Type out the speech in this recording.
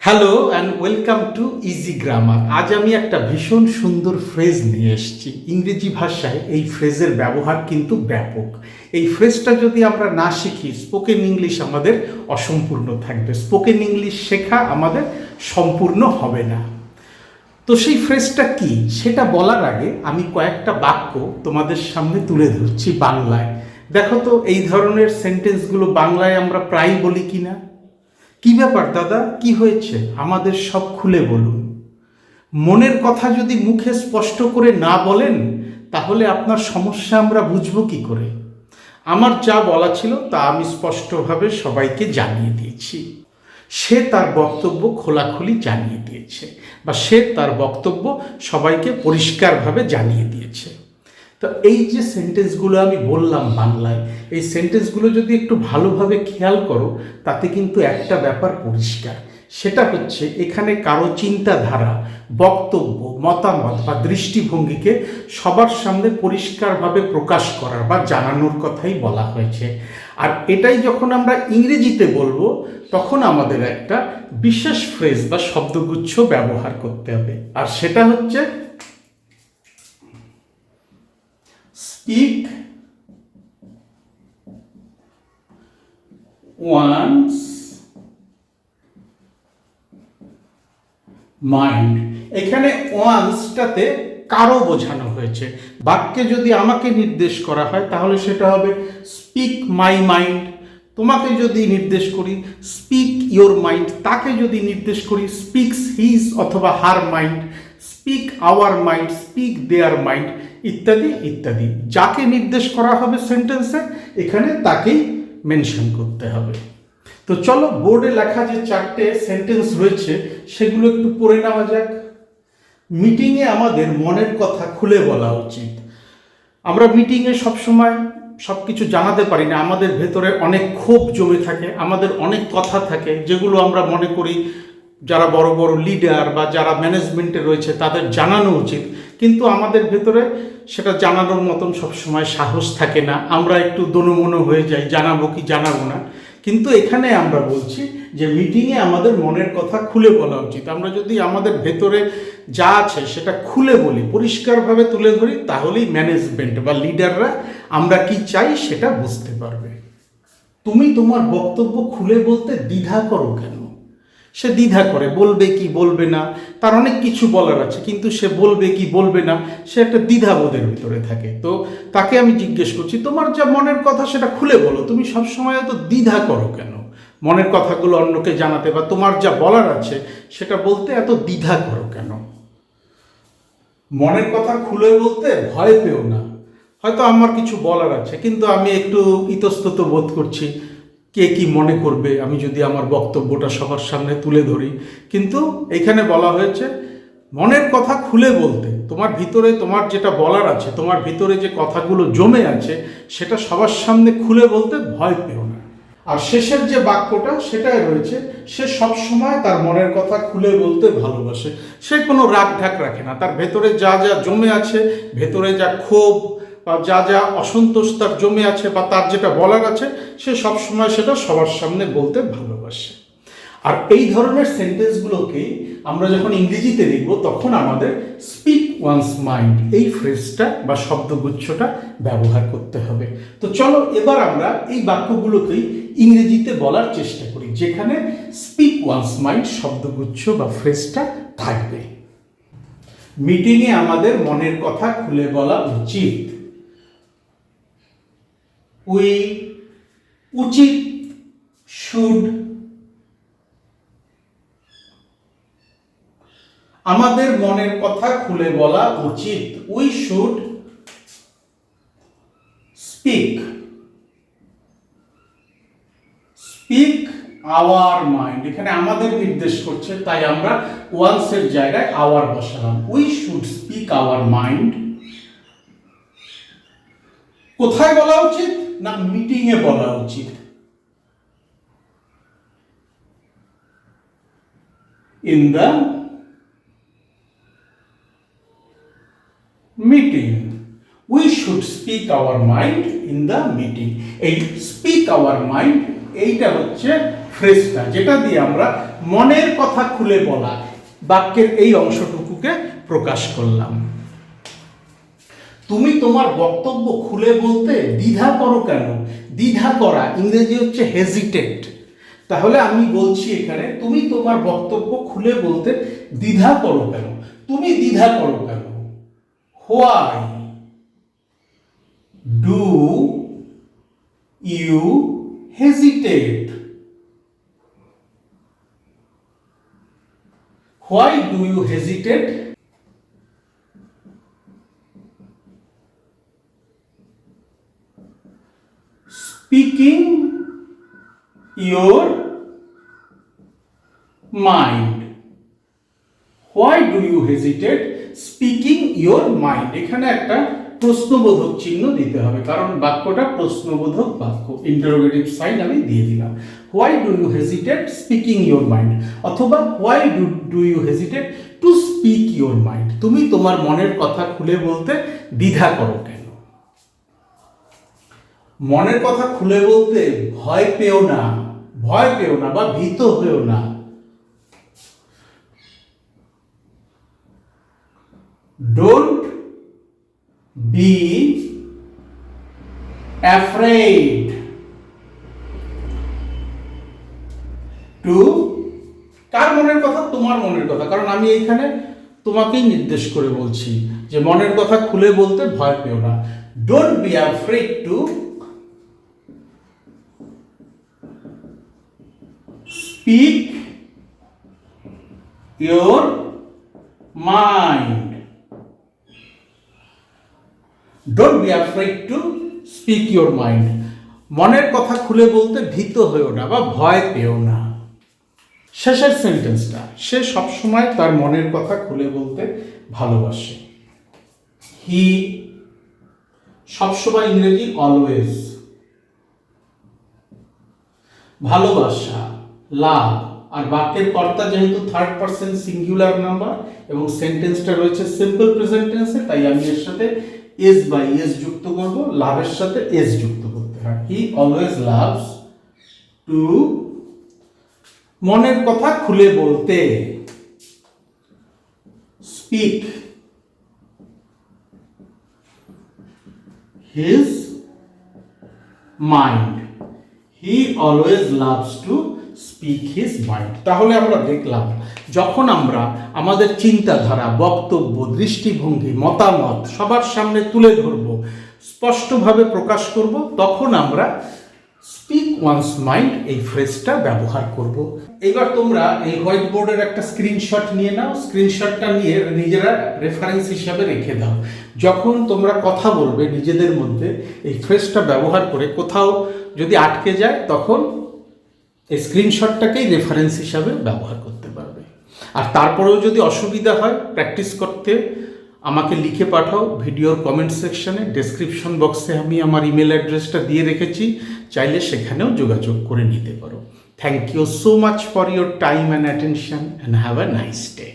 Hello and welcome to easy grammar. আজ আমি একটা ভীষণ সুন্দর ফ্রেজ নিয়ে এসেছি। ইংরেজি ভাষায় এই ফ্রেজের ব্যবহার কিন্তু ব্যাপক। এই ফ্রেজটা যদি আমরা না শিখি, স্পোকেন ইংলিশ আমাদের অসম্পূর্ণ থাকবে। স্পোকেন ইংলিশ শেখা আমাদের সম্পূর্ণ হবে না। তো সেই ফ্রেজটা কি সেটা বলার আগে আমি কয়েকটা বাক্য তোমাদের সামনে তুলে ধরছি বাংলায়। দেখো তো এই ধরনের সেন্টেন্সগুলো বাংলায় আমরা প্রায়ই বলি কি না? কি ব্যাপার দাদা, কি হয়েছে, আমাদের সব খুলে বলুন। মনের কথা যদি মুখে স্পষ্ট করে না বলেন তাহলে আপনার সমস্যা আমরা বুঝবো কি করে? আমার যা বলা ছিল তা আমি স্পষ্টভাবে সবাইকে জানিয়ে দিয়েছি। সে তার বক্তব্য খোলাখুলি জানিয়ে দিয়েছে, বা সে তার বক্তব্য সবাইকে পরিষ্কারভাবে জানিয়ে দিয়েছে। তো এই যে সেন্টেন্সগুলো আমি বললাম বাংলায়, এই সেন্টেন্সগুলো যদি একটু ভালোভাবে খেয়াল করো তাতে কিন্তু একটা ব্যাপার পরিষ্কার। সেটা হচ্ছে এখানে কারো চিন্তাধারা, বক্তব্য, মতামত বা দৃষ্টিভঙ্গিকে সবার সামনে পরিষ্কারভাবে প্রকাশ করার বা জানানোর কথাই বলা হয়েছে। আর এটাই যখন আমরা ইংরেজিতে বলবো তখন আমাদের একটা বিশেষ ফ্রেজ বা শব্দগুচ্ছ ব্যবহার করতে হবে, আর সেটা হচ্ছে speak one's mind। এখানে ওয়ান্সটাতে কারো বোঝানো হয়েছে। বাক্যে যদি আমাকে নির্দেশ করা হয় তাহলে সেটা হবে স্পিক মাই মাইন্ড। তোমাকে যদি নির্দেশ করি স্পিক ইয়োর মাইন্ড। তাকে যদি নির্দেশ করি স্পিক্স হিজ অথবা her mind, speak our mind, speak there mind, ইত্যাদি ইত্যাদি। যাকে নির্দেশ করা হবে সেন্টেন্সে এখানে তাকেই মেনশন করতে হবে। তো চলো বোর্ডে লেখা যে চারটে সেন্টেন্স রয়েছে সেগুলো একটু পড়ে নেওয়া যাক। মিটিংয়ে আমাদের মনের কথা খুলে বলা উচিত। আমরা মিটিংয়ে সবসময় সব কিছু জানাতে পারি না। আমাদের ভেতরে অনেক ক্ষোভ জমে থাকে, আমাদের অনেক কথা থাকে যেগুলো আমরা মনে করি যারা বড় বড় লিডার বা যারা ম্যানেজমেন্টে রয়েছে তাদের জানানো উচিত, কিন্তু আমাদের ভেতরে সেটা জানানোর মতন সবসময় সাহস থাকে না। আমরা একটু দোনোমনো হয়ে যাই, জানাবো কি জানাবো না। কিন্তু এখানে আমরা বলছি যে মিটিংয়ে আমাদের মনের কথা খুলে বলা উচিত। আমরা যদি আমাদের ভেতরে যা আছে সেটা খুলে বলি, পরিষ্কারভাবে তুলে ধরি, তাহলেই ম্যানেজমেন্ট বা লিডাররা আমরা কি চাই সেটা বুঝতে পারবে। তুমি তোমার বক্তব্য খুলে বলতে দ্বিধা করো কেন? সে দ্বিধা করে, বলবে কি বলবে না, তার অনেক কিছু বলার আছে কিন্তু সে বলবে কি বলবে না, সে একটা দ্বিধাবোধের ভিতরে থাকে। তো তাকে আমি জিজ্ঞেস করছি তোমার যা মনের কথা সেটা খুলে বলো, তুমি সবসময় এত দ্বিধা করো কেন মনের কথাগুলো অন্যকে জানাতে, বা তোমার যা বলার আছে সেটা বলতে এত দ্বিধা করো কেন? মনের কথা খুলে বলতে ভয় পেও না। হয়তো আমার কিছু বলার আছে কিন্তু আমি একটু ইতস্তত বোধ করছি, কে কি মনে করবে আমি যদি আমার বক্তব্যটা সবার সামনে তুলে ধরি। কিন্তু এখানে বলা হয়েছে মনের কথা খুলে বলতে, তোমার ভিতরে তোমার যেটা বলার আছে, তোমার ভিতরে যে কথাগুলো জমে আছে সেটা সবার সামনে খুলে বলতে ভয় পেও না। আর শেষের যে বাক্যটা সেটাই রয়েছে, সে সবসময় তার মনের কথা খুলে বলতে ভালোবাসে। সে কোনো রাগ ঢাক রাখে না, তার ভেতরে যা যা জমে আছে, ভেতরে যা ক্ষোভ বা যা যা অসন্তোষ তার জমে আছে বা তার যেটা বলার আছে, সে সবসময় সেটা সবার সামনে বলতে ভালোবাসে। আর এই ধরনের সেন্টেন্সগুলোকেই আমরা যখন ইংরেজিতে লিখব তখন আমাদের স্পিক ওয়ান্স মাইন্ড এই ফ্রেজটা বা শব্দগুচ্ছটা ব্যবহার করতে হবে। তো চলো এবার আমরা এই বাক্যগুলোকেই ইংরেজিতে বলার চেষ্টা করি যেখানে স্পিক ওয়ান্স মাইন্ড শব্দগুচ্ছ বা ফ্রেজটা থাকবে। মিটিংয়ে আমাদের মনের কথা খুলে বলা উচিত। উচিত, শুড। আমাদের মনের কথা খুলে বলা উচিত। We should speak our mind. এখানে আমাদের নির্দেশ করছে তাই আমরা ওয়ান্স এর জায়গায় আওয়ার বসালাম। We should speak our mind. কোথায় বলা উচিত? না, মিটিংয়ে বলা উচিত। In the meeting. We should speak our mind in the meeting. এই স্পিক আওয়ার মাইন্ড এইটা হচ্ছে ফ্রেজটা, যেটা দিয়ে আমরা মনের কথা খুলে বলা বাক্যের এই অংশটুকুকে প্রকাশ করলাম। তুমি তোমার বক্তব্য খুলে বলতে দ্বিধা করো কেন? দ্বিধা করা ইংরেজি হচ্ছে হেজিটেট। তাহলে আমি বলছি এখানে, তুমি তোমার বক্তব্য খুলে বলতে দ্বিধা করো কেন? তুমি দ্বিধা করো কেন? Why do you hesitate? Why do you hesitate? Speaking your mind. Why do you hesitate speaking your mind? এখানে একটা প্রশ্নবোধক চিহ্ন দিতে হবে, কারণ বাক্যটা প্রশ্নবোধক বাক্য। ইন্টারোগেটিভ সাইন আমি দিয়ে দিলাম। Why do you hesitate speaking your mind? অথবা why do you hesitate to speak your mind? তুমি তোমার মনের কথা খুলে বলতে দ্বিধা করো কেন? মনের কথা খুলে বলতে ভয় পেও না, ভয় পেও না বা ভীত হয়েও না। ডোন্ট বি অ্যাফ্রেড টু, কার মনের কথা? তোমার মনের কথা, কারণ আমি এইখানে তোমাকেই নির্দেশ করে বলছি যে মনের কথা খুলে বলতে ভয় পেও না। Don't be afraid to speak your mind. Don't be afraid to speak your mind. মনের কথা খুলে বলতে ভীত হয়েও না বা ভয় পেও না। শেষের সেন্টেন্সটা, সে সবসময় তার মনের কথা খুলে বলতে ভালোবাসে। হি সবসময় ইংরেজি অলওয়েজ। ভালোবাসা লাভ, আর বাক্যের কর্তা যেহেতু থার্ড পারসন সিঙ্গুলার নাম্বার এবং সেন্টেন্সটা রয়েছে সিম্পল প্রেজেন্ট টেন্সে, তাই আমি এর সাথে এস বা ইএস যুক্ত করব, লাভের সাথে এস যুক্ত করতে হয়। হি অলওয়েজ লাভস টু, মনের কথা খুলে বলতে, speak his mind. He always loves to speak his mind. তাহলে আমরা দেখলাম, যখন আমরা আমাদের চিন্তাধারা, বক্তব্য, দৃষ্টিভঙ্গি, মতামত সবার সামনে তুলে ধরব, স্পষ্টভাবে প্রকাশ করব, তখন আমরা স্পিক ওয়ান্স মাইন্ড এই ফ্রেজটা ব্যবহার করব। এবার তোমরা এই হোয়াইট বোর্ডের একটা স্ক্রিনশট নিয়ে নাও, স্ক্রিনশটটা নিয়ে নিজেরা রেফারেন্স হিসাবে রেখে দাও। যখন তোমরা কথা বলবে নিজেদের মধ্যে এই ফ্রেজটা ব্যবহার করে কোথাও যদি আটকে যায়, তখন এই স্ক্রিনশটটাকেই রেফারেন্স হিসাবে ব্যবহার করতে পারবে। আর তারপরেও যদি অসুবিধা হয় প্র্যাকটিস করতে, আমাকে লিখে পাঠাও ভিডিওর কমেন্ট সেকশনে, ডেসক্রিপশন বক্সে আমি আমার ইমেল অ্যাড্রেসটা দিয়ে রেখেছি, চাইলে সেখানেও যোগাযোগ করে নিতে পারো। Thank you so much for your time and attention and have a nice day.